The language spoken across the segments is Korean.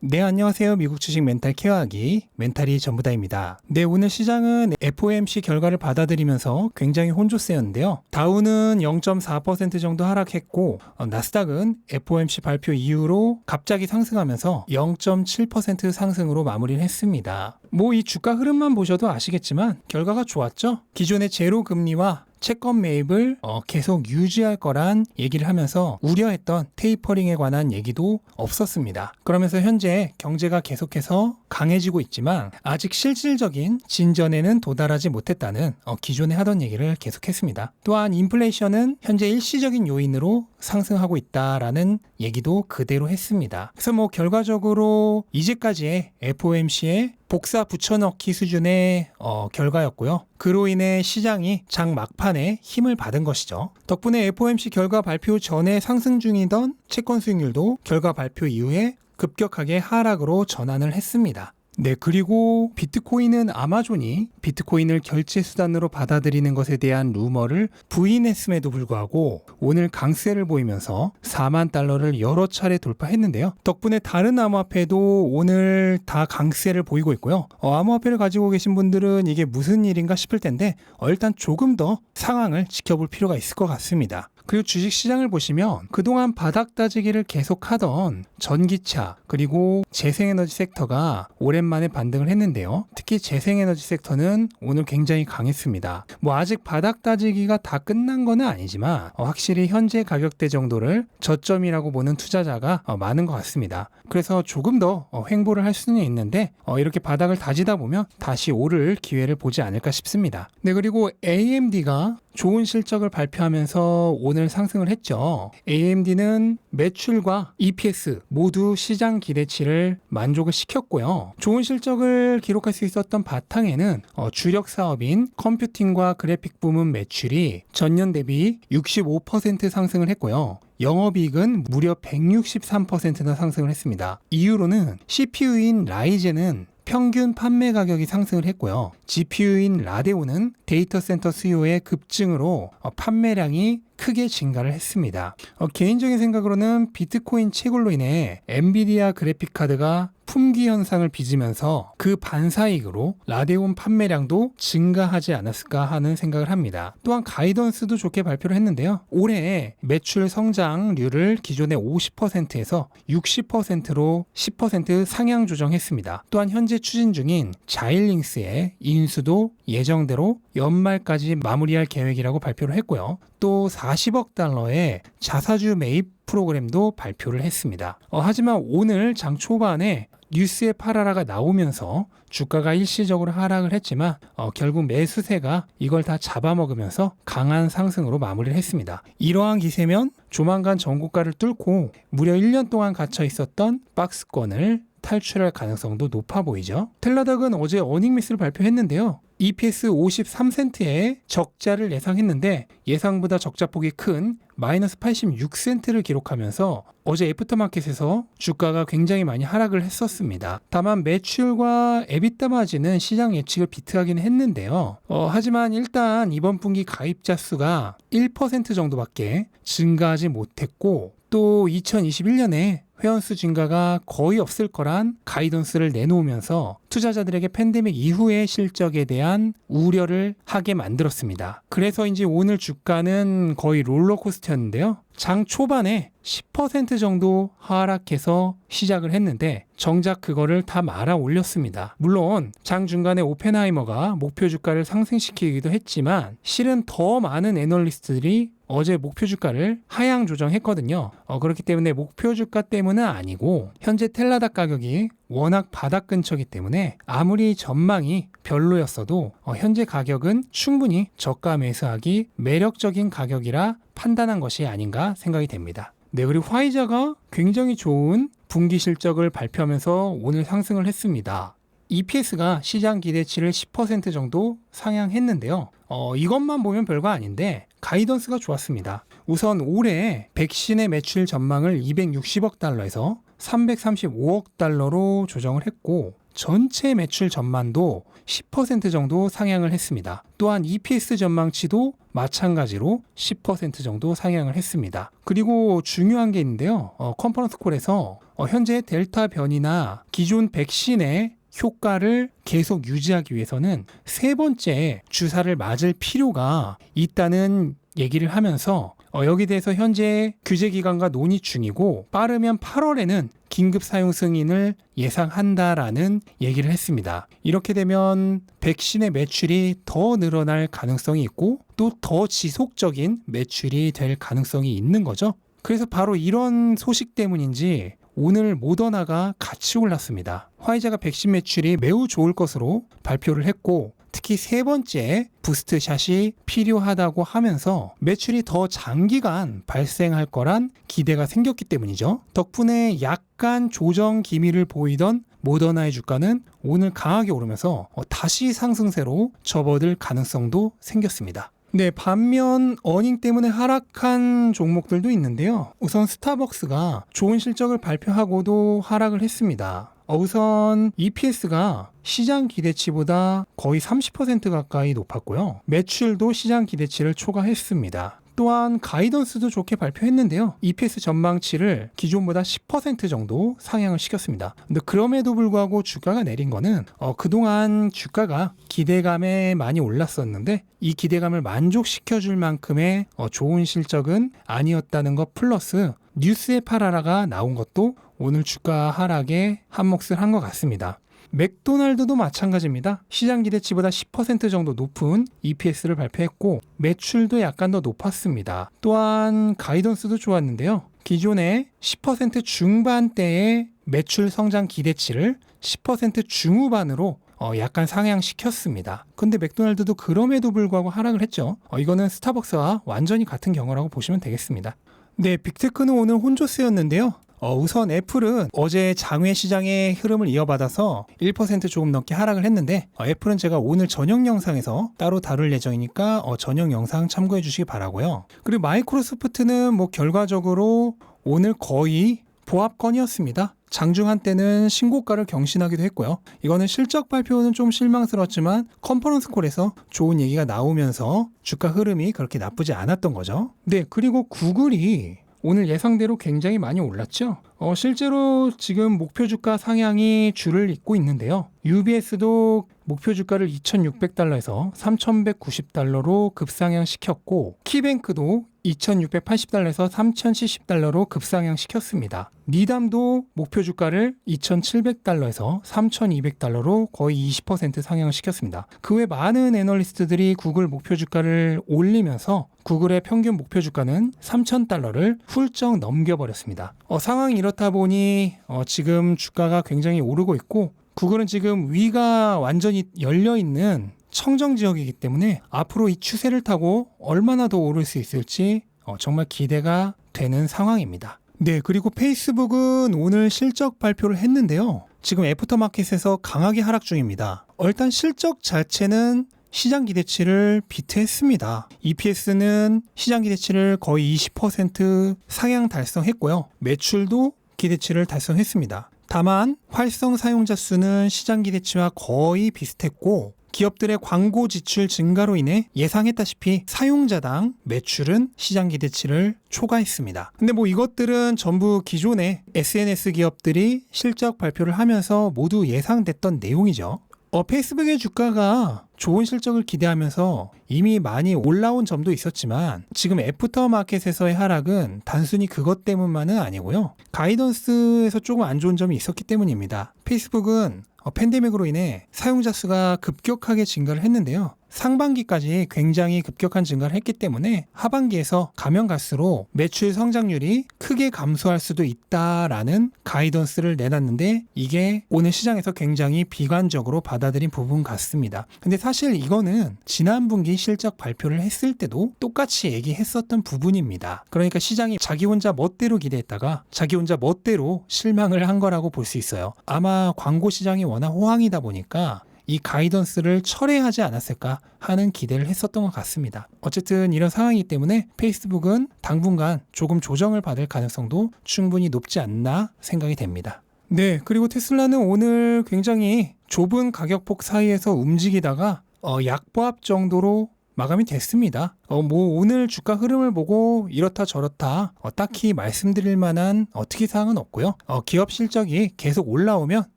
네, 안녕하세요. 미국 주식 멘탈 케어하기 멘탈이 전부다입니다. 네, 오늘 시장은 FOMC 결과를 받아들이면서 굉장히 혼조세였는데요. 다우는 0.4% 정도 하락했고 나스닥은 FOMC 발표 이후로 갑자기 상승하면서 0.7% 상승으로 마무리를 했습니다. 이 주가 흐름만 보셔도 아시겠지만 결과가 좋았죠. 기존의 제로 금리와 채권 매입을 계속 유지할 거란 얘기를 하면서 우려했던 테이퍼링에 관한 얘기도 없었습니다. 그러면서 현재 경제가 계속해서 강해지고 있지만 아직 실질적인 진전에는 도달하지 못했다는 기존에 하던 얘기를 계속했습니다. 또한 인플레이션은 현재 일시적인 요인으로 상승하고 있다라는 얘기도 그대로 했습니다. 그래서 결과적으로 이제까지의 FOMC의 복사 붙여넣기 수준의 결과였고요. 그로 인해 시장이 장 막판에 힘을 받은 것이죠. 덕분에 FOMC 결과 발표 전에 상승 중이던 채권 수익률도 결과 발표 이후에 급격하게 하락으로 전환을 했습니다. 네, 그리고 비트코인은 아마존이 비트코인을 결제 수단으로 받아들이는 것에 대한 루머를 부인했음에도 불구하고 오늘 강세를 보이면서 4만 달러를 여러 차례 돌파했는데요. 덕분에 다른 암호화폐도 오늘 다 강세를 보이고 있고요. 암호화폐를 가지고 계신 분들은 이게 무슨 일인가 싶을 텐데 일단 조금 더 상황을 지켜볼 필요가 있을 것 같습니다. 그리고 주식시장을 보시면 그동안 바닥 다지기를 계속하던 전기차 그리고 재생에너지 섹터가 오랜만에 반등을 했는데요. 특히 재생에너지 섹터는 오늘 굉장히 강했습니다. 아직 바닥 다지기가 다 끝난 건 아니지만 확실히 현재 가격대 정도를 저점이라고 보는 투자자가 많은 것 같습니다. 그래서 조금 더 횡보를 할 수는 있는데 이렇게 바닥을 다지다 보면 다시 오를 기회를 보지 않을까 싶습니다. 네, 그리고 AMD가 좋은 실적을 발표하면서 오늘 상승을 했죠. AMD는 매출과 EPS 모두 시장 기대치를 만족을 시켰고요. 좋은 실적을 기록할 수 있었던 바탕에는 주력 사업인 컴퓨팅과 그래픽 부문 매출이 전년 대비 65% 상승을 했고요. 영업이익은 무려 163%나 상승을 했습니다. 이유로는 CPU인 라이젠은 평균 판매 가격이 상승을 했고요. GPU인 라데온은 데이터 센터 수요의 급증으로 판매량이 크게 증가를 했습니다. 개인적인 생각으로는 비트코인 채굴로 인해 엔비디아 그래픽카드가 품귀 현상을 빚으면서 그 반사익으로 라데온 판매량도 증가하지 않았을까 하는 생각을 합니다. 또한 가이던스도 좋게 발표를 했는데요. 올해 매출 성장률을 기존의 50%에서 60%로 10% 상향 조정했습니다. 또한 현재 추진 중인 자일링스의 인수도 예정대로 연말까지 마무리할 계획이라고 발표를 했고요. 또 40억 달러의 자사주 매입 프로그램도 발표를 했습니다. 하지만 오늘 장 초반에 뉴스의 파라라가 나오면서 주가가 일시적으로 하락을 했지만 결국 매수세가 이걸 다 잡아먹으면서 강한 상승으로 마무리를 했습니다. 이러한 기세면 조만간 전고가를 뚫고 무려 1년 동안 갇혀 있었던 박스권을 탈출할 가능성도 높아 보이죠. 텔라닥은 어제 어닝미스를 발표했는데요. EPS 53센트의 적자를 예상했는데 예상보다 적자폭이 큰 마이너스 86센트를 기록하면서 어제 애프터마켓에서 주가가 굉장히 많이 하락을 했었습니다. 다만 매출과 에비타 마진은 시장 예측을 비트하긴 했는데요. 하지만 일단 이번 분기 가입자 수가 1% 정도밖에 증가하지 못했고 또 2021년에 회원수 증가가 거의 없을 거란 가이던스를 내놓으면서 투자자들에게 팬데믹 이후의 실적에 대한 우려를 하게 만들었습니다. 그래서인지 오늘 주가는 거의 롤러코스터였는데요. 장 초반에 10% 정도 하락해서 시작을 했는데 정작 그거를 다 말아 올렸습니다. 물론 장 중간에 오펜하이머가 목표 주가를 상승시키기도 했지만 실은 더 많은 애널리스트들이 어제 목표 주가를 하향 조정했거든요. 그렇기 때문에 목표 주가 때문은 아니고 현재 텔라닥 가격이 워낙 바닥 근처이기 때문에 아무리 전망이 별로였어도 현재 가격은 충분히 저가 매수하기 매력적인 가격이라 판단한 것이 아닌가 생각이 됩니다. 네, 그리고 화이자가 굉장히 좋은 분기 실적을 발표하면서 오늘 상승을 했습니다. EPS가 시장 기대치를 10% 정도 상향했는데요. 이것만 보면 별거 아닌데 가이던스가 좋았습니다. 우선 올해 백신의 매출 전망을 260억 달러에서 335억 달러로 조정을 했고 전체 매출 전망도 10% 정도 상향을 했습니다. 또한 EPS 전망치도 마찬가지로 10% 정도 상향을 했습니다. 그리고 중요한 게 있는데요. 컨퍼런스 콜에서 현재 델타 변이나 기존 백신의 효과를 계속 유지하기 위해서는 세 번째 주사를 맞을 필요가 있다는 얘기를 하면서 여기에 대해서 현재 규제기관과 논의 중이고 빠르면 8월에는 긴급 사용 승인을 예상한다라는 얘기를 했습니다. 이렇게 되면 백신의 매출이 더 늘어날 가능성이 있고 또 더 지속적인 매출이 될 가능성이 있는 거죠. 그래서 바로 이런 소식 때문인지 오늘 모더나가 같이 올랐습니다. 화이자가 백신 매출이 매우 좋을 것으로 발표를 했고 특히 세 번째 부스트샷이 필요하다고 하면서 매출이 더 장기간 발생할 거란 기대가 생겼기 때문이죠. 덕분에 약간 조정 기미를 보이던 모더나의 주가는 오늘 강하게 오르면서 다시 상승세로 접어들 가능성도 생겼습니다. 네, 반면 어닝 때문에 하락한 종목들도 있는데요. 우선 스타벅스가 좋은 실적을 발표하고도 하락을 했습니다. 우선 EPS가 시장 기대치보다 거의 30% 가까이 높았고요. 매출도 시장 기대치를 초과했습니다. 또한 가이던스도 좋게 발표했는데요. EPS 전망치를 기존보다 10% 정도 상향을 시켰습니다. 근데 그럼에도 불구하고 주가가 내린 거는 그동안 주가가 기대감에 많이 올랐었는데 이 기대감을 만족시켜줄 만큼의 좋은 실적은 아니었다는 것 플러스 뉴스에 팔아라가 나온 것도 오늘 주가 하락에 한몫을 한 것 같습니다. 맥도날드도 마찬가지입니다. 시장 기대치보다 10% 정도 높은 EPS를 발표했고 매출도 약간 더 높았습니다. 또한 가이던스도 좋았는데요. 기존의 10% 중반대의 매출 성장 기대치를 10% 중후반으로 약간 상향시켰습니다. 근데 맥도날드도 그럼에도 불구하고 하락을 했죠. 이거는 스타벅스와 완전히 같은 경우라고 보시면 되겠습니다. 네, 빅테크는 오늘 혼조세였는데요. 우선 애플은 어제 장외 시장의 흐름을 이어받아서 1% 조금 넘게 하락을 했는데 애플은 제가 오늘 저녁 영상에서 따로 다룰 예정이니까 저녁 영상 참고해 주시기 바라고요. 그리고 마이크로소프트는 결과적으로 오늘 거의 보합권이었습니다. 장중 한때는 신고가를 경신하기도 했고요. 이거는 실적 발표는 좀 실망스러웠지만 컨퍼런스 콜에서 좋은 얘기가 나오면서 주가 흐름이 그렇게 나쁘지 않았던 거죠. 네, 그리고 구글이 오늘 예상대로 굉장히 많이 올랐죠. 실제로 지금 목표 주가 상향이 줄을 잇고 있는데요. UBS도 목표 주가를 2,600달러에서 3,190달러로 급상향시켰고 키뱅크도 2,680달러에서 3,070달러로 급상향시켰습니다. 니담도 목표 주가를 2,700달러에서 3,200달러로 거의 20% 상향시켰습니다. 그 외 많은 애널리스트들이 구글 목표 주가를 올리면서 구글의 평균 목표 주가는 3,000달러를 훌쩍 넘겨버렸습니다. 상황이 이렇다 보니 지금 주가가 굉장히 오르고 있고 구글은 지금 위가 완전히 열려있는 청정 지역이기 때문에 앞으로 이 추세를 타고 얼마나 더 오를 수 있을지 정말 기대가 되는 상황입니다. 네, 그리고 페이스북은 오늘 실적 발표를 했는데요. 지금 애프터마켓에서 강하게 하락 중입니다. 일단 실적 자체는 시장 기대치를 비트했습니다. EPS는 시장 기대치를 거의 20% 상향 달성했고요. 매출도 기대치를 달성했습니다. 다만 활성 사용자 수는 시장 기대치와 거의 비슷했고 기업들의 광고 지출 증가로 인해 예상했다시피 사용자당 매출은 시장 기대치를 초과했습니다. 근데 이것들은 전부 기존의 SNS 기업들이 실적 발표를 하면서 모두 예상됐던 내용이죠. 페이스북의 주가가 좋은 실적을 기대하면서 이미 많이 올라온 점도 있었지만 지금 애프터마켓에서의 하락은 단순히 그것 때문만은 아니고요. 가이던스에서 조금 안 좋은 점이 있었기 때문입니다. 페이스북은 팬데믹으로 인해 사용자 수가 급격하게 증가를 했는데요. 상반기까지 굉장히 급격한 증가를 했기 때문에 하반기에서 가면 갈수록 매출 성장률이 크게 감소할 수도 있다라는 가이던스를 내놨는데 이게 오늘 시장에서 굉장히 비관적으로 받아들인 부분 같습니다. 근데 사실 이거는 지난 분기 실적 발표를 했을 때도 똑같이 얘기했었던 부분입니다. 그러니까 시장이 자기 혼자 멋대로 기대했다가 자기 혼자 멋대로 실망을 한 거라고 볼 수 있어요. 아마 광고 시장이 워낙 호황이다 보니까 이 가이던스를 철회하지 않았을까 하는 기대를 했었던 것 같습니다. 어쨌든 이런 상황이기 때문에 페이스북은 당분간 조금 조정을 받을 가능성도 충분히 높지 않나 생각이 됩니다. 네, 그리고 테슬라는 오늘 굉장히 좁은 가격폭 사이에서 움직이다가 약보합 정도로 마감이 됐습니다. 오늘 주가 흐름을 보고 이렇다 저렇다 딱히 말씀드릴 만한 특이사항은 없고요. 기업 실적이 계속 올라오면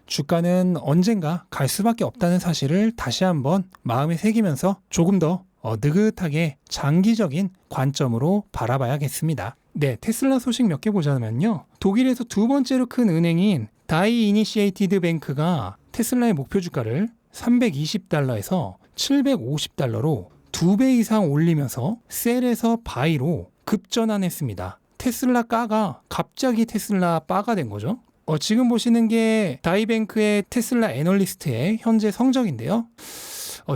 주가는 언젠가 갈 수밖에 없다는 사실을 다시 한번 마음에 새기면서 조금 더 느긋하게 장기적인 관점으로 바라봐야겠습니다. 네, 테슬라 소식 몇 개 보자면요. 독일에서 두 번째로 큰 은행인 다이 이니시에이티드 뱅크가 테슬라의 목표 주가를 320달러에서 750달러로 2배 이상 올리면서 셀에서 바이로 급전환했습니다. 테슬라 까가 갑자기 테슬라 바가 된 거죠. 지금 보시는 게 다이뱅크의 테슬라 애널리스트의 현재 성적인데요.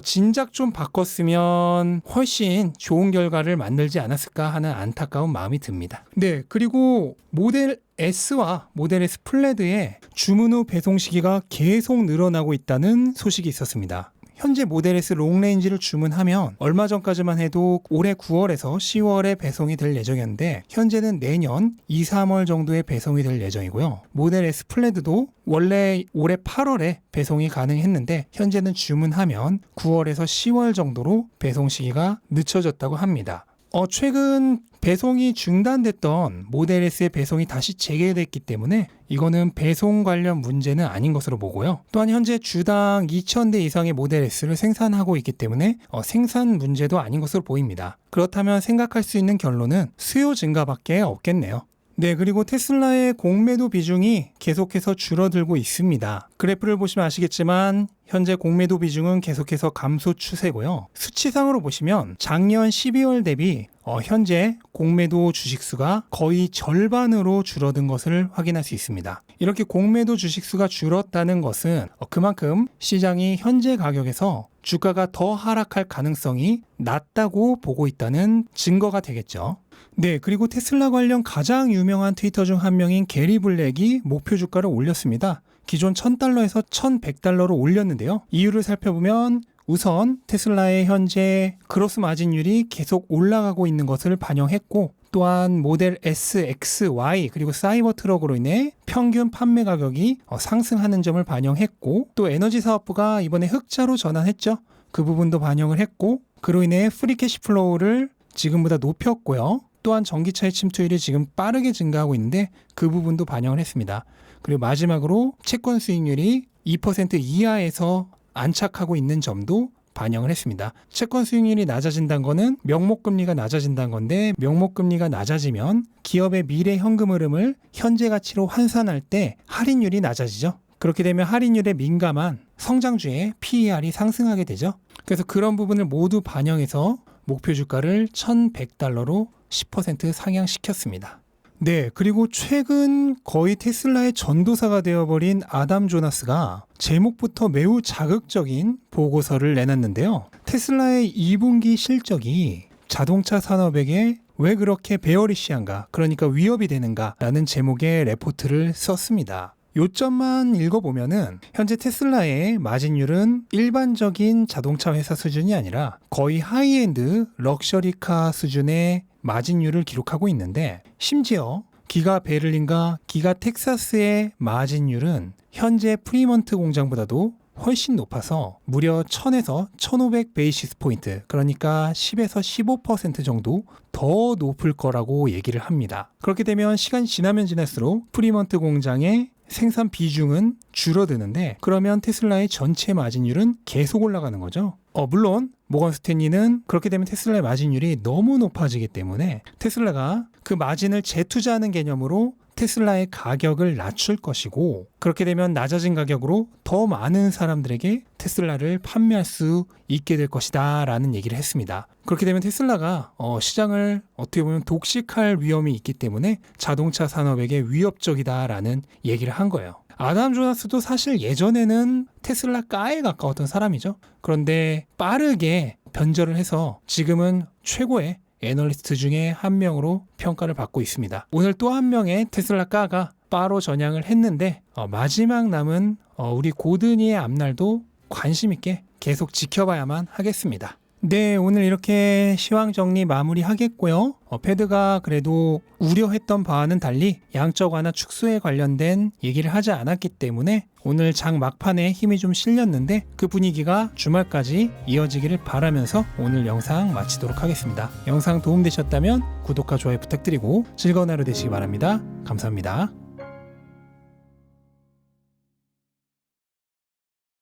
진작 좀 바꿨으면 훨씬 좋은 결과를 만들지 않았을까 하는 안타까운 마음이 듭니다. 네, 그리고 모델 S와 모델 S 플레드의 주문 후 배송 시기가 계속 늘어나고 있다는 소식이 있었습니다. 현재 모델 S 롱레인지를 주문하면 얼마 전까지만 해도 올해 9월에서 10월에 배송이 될 예정이었는데 현재는 내년 2, 3월 정도에 배송이 될 예정이고요. 모델 S 플레드도 원래 올해 8월에 배송이 가능했는데 현재는 주문하면 9월에서 10월 정도로 배송 시기가 늦춰졌다고 합니다. 최근 배송이 중단됐던 모델 S의 배송이 다시 재개됐기 때문에 이거는 배송 관련 문제는 아닌 것으로 보고요. 또한 현재 주당 2,000대 이상의 모델 S를 생산하고 있기 때문에 생산 문제도 아닌 것으로 보입니다. 그렇다면 생각할 수 있는 결론은 수요 증가밖에 없겠네요. 네, 그리고 테슬라의 공매도 비중이 계속해서 줄어들고 있습니다. 그래프를 보시면 아시겠지만 현재 공매도 비중은 계속해서 감소 추세고요. 수치상으로 보시면 작년 12월 대비 현재 공매도 주식수가 거의 절반으로 줄어든 것을 확인할 수 있습니다. 이렇게 공매도 주식수가 줄었다는 것은 그만큼 시장이 현재 가격에서 주가가 더 하락할 가능성이 낮다고 보고 있다는 증거가 되겠죠. 네, 그리고 테슬라 관련 가장 유명한 트위터 중 한 명인 게리 블랙이 목표 주가를 올렸습니다. 기존 1,000달러에서 1,100달러로 올렸는데요. 이유를 살펴보면 우선 테슬라의 현재 그로스 마진율이 계속 올라가고 있는 것을 반영했고 또한 모델 S, X, Y 그리고 사이버 트럭으로 인해 평균 판매 가격이 상승하는 점을 반영했고 또 에너지 사업부가 이번에 흑자로 전환했죠. 그 부분도 반영을 했고 그로 인해 프리 캐시 플로우를 지금보다 높였고요. 또한 전기차의 침투율이 지금 빠르게 증가하고 있는데 그 부분도 반영을 했습니다. 그리고 마지막으로 채권 수익률이 2% 이하에서 안착하고 있는 점도 반영을 했습니다. 채권 수익률이 낮아진다는 거는 명목금리가 낮아진다는 건데 명목금리가 낮아지면 기업의 미래 현금 흐름을 현재 가치로 환산할 때 할인율이 낮아지죠. 그렇게 되면 할인율에 민감한 성장주의 PER이 상승하게 되죠. 그래서 그런 부분을 모두 반영해서 목표 주가를 1,100달러로 10% 상향시켰습니다. 네, 그리고 최근 거의 테슬라의 전도사가 되어버린 아담 조나스가 제목부터 매우 자극적인 보고서를 내놨는데요. 테슬라의 2분기 실적이 자동차 산업에게 왜 그렇게 베어리시한가, 그러니까 위협이 되는가 라는 제목의 레포트를 썼습니다. 요점만 읽어보면은 현재 테슬라의 마진율은 일반적인 자동차 회사 수준이 아니라 거의 하이엔드 럭셔리카 수준의 마진율을 기록하고 있는데 심지어 기가 베를린과 기가 텍사스의 마진율은 현재 프리먼트 공장보다도 훨씬 높아서 무려 1000에서 1500 베이시스 포인트, 그러니까 10에서 15% 정도 더 높을 거라고 얘기를 합니다. 그렇게 되면 시간이 지나면 지날수록 프리먼트 공장의 생산 비중은 줄어드는데 그러면 테슬라의 전체 마진율은 계속 올라가는 거죠. 물론 모건 스탠리는 그렇게 되면 테슬라의 마진율이 너무 높아지기 때문에 테슬라가 그 마진을 재투자하는 개념으로 테슬라의 가격을 낮출 것이고 그렇게 되면 낮아진 가격으로 더 많은 사람들에게 테슬라를 판매할 수 있게 될 것이다 라는 얘기를 했습니다. 그렇게 되면 테슬라가 시장을 어떻게 보면 독식할 위험이 있기 때문에 자동차 산업에게 위협적이다 라는 얘기를 한 거예요. 아담 조나스도 사실 예전에는 테슬라 까에 가까웠던 사람이죠. 그런데 빠르게 변절을 해서 지금은 최고의 애널리스트 중에 한 명으로 평가를 받고 있습니다. 오늘 또 한 명의 테슬라 까가 바로 전향을 했는데 마지막 남은 우리 고든이의 앞날도 관심 있게 계속 지켜봐야만 하겠습니다. 네, 오늘 이렇게 시황 정리 마무리 하겠고요. 패드가 그래도 우려했던 바와는 달리 양적 완화 축소에 관련된 얘기를 하지 않았기 때문에 오늘 장 막판에 힘이 좀 실렸는데 그 분위기가 주말까지 이어지기를 바라면서 오늘 영상 마치도록 하겠습니다. 영상 도움되셨다면 구독과 좋아요 부탁드리고 즐거운 하루 되시기 바랍니다. 감사합니다.